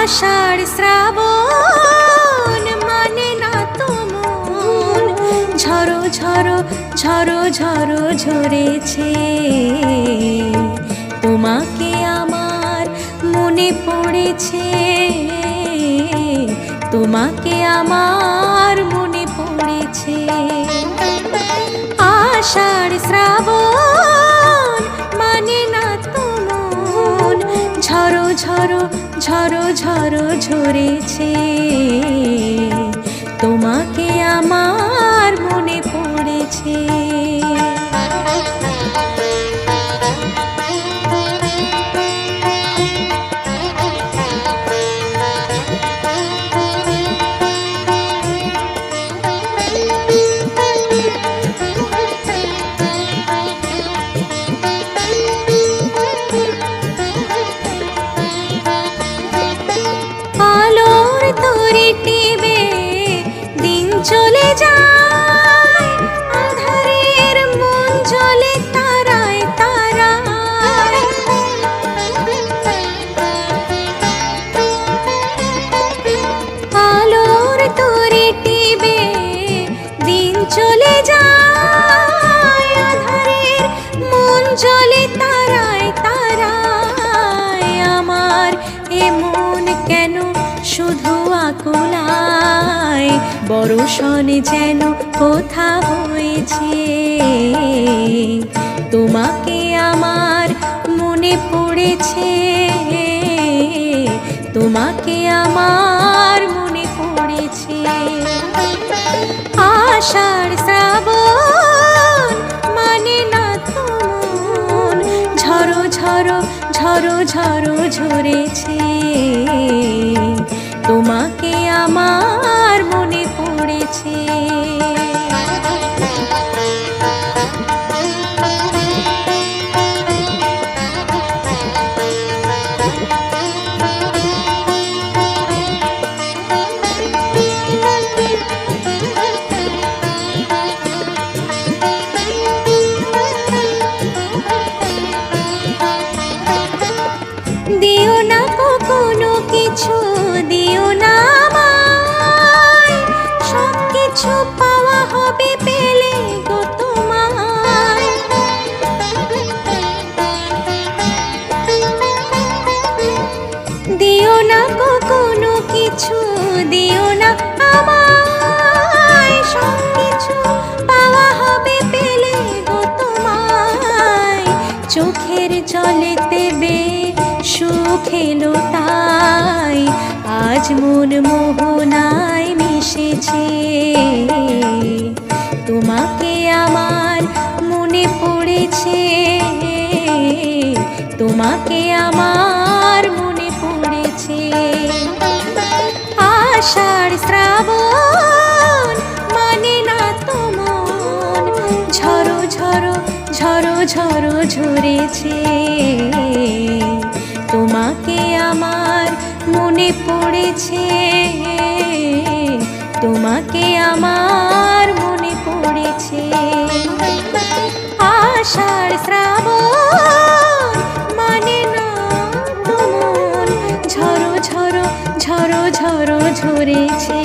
আষাঢ় শ্রাবণ মানে না তো মন, ঝড়ো ঝড়ো ঝড়ো ঝড়ো ঝরেছে। তোমাকে আমার মনে পড়েছে, তোমাকে আমার মনে পড়েছে। আষাঢ় শ্রাবণ মানে না তো মন, ঝড়ো ঝড়ো ঝড়ো ঝড়ো ঝরেছে। তোমাকে আমার মনে পড়েছে। আলোর তরি টিবে দিন চলে যায়, আঁধারের মন জ্বলে তারায় তারায়। আলোর তরি টিবে দিন চলে যায়, আঁধারের মন জ্বলে তারায় তারায়। আমার এমন কেন শুধু আকুলায়, বর্ষণ যেন কোথা হয়েছে। তোমাকে আমার মনে পড়েছে, তোমাকে আমার মনে পড়েছে। আষাঢ় শ্রাবণ মানে না তো মন, ঝড়ো ঝড়ো ঝড়ো ঝড়ো ঝরেছে। তোমাকে আমার মনে পড়েছে। দিও না কখনো কিছু, দিও না আমায়, সব কিছু পাওয়া হবে পেলে গো তোমায়। দিও না কখনো কিছু, দিও না আমায়, সব কিছু পাওয়া হবে পেলে গো তোমায়। চোখের জলেতে বে সুখ এলো তাই, আজ মন মোহনায় মিশেছে। তোমাকে আমার মনে পড়েছে, তোমাকে আমার মনে পড়েছে। আষাঢ় শ্রাবণ মানে না তো মন, ঝড়ো ঝড়ো ঝড়ো ঝড়ো ঝরেছে। তোমাকে আমার মনে পড়েছে, তোমাকে আমার মনে পড়েছে। আষাঢ় শ্রাবণ মানে না তো মন, ঝড়ো ঝড়ো ঝড়ো ঝড়ো ঝরেছে।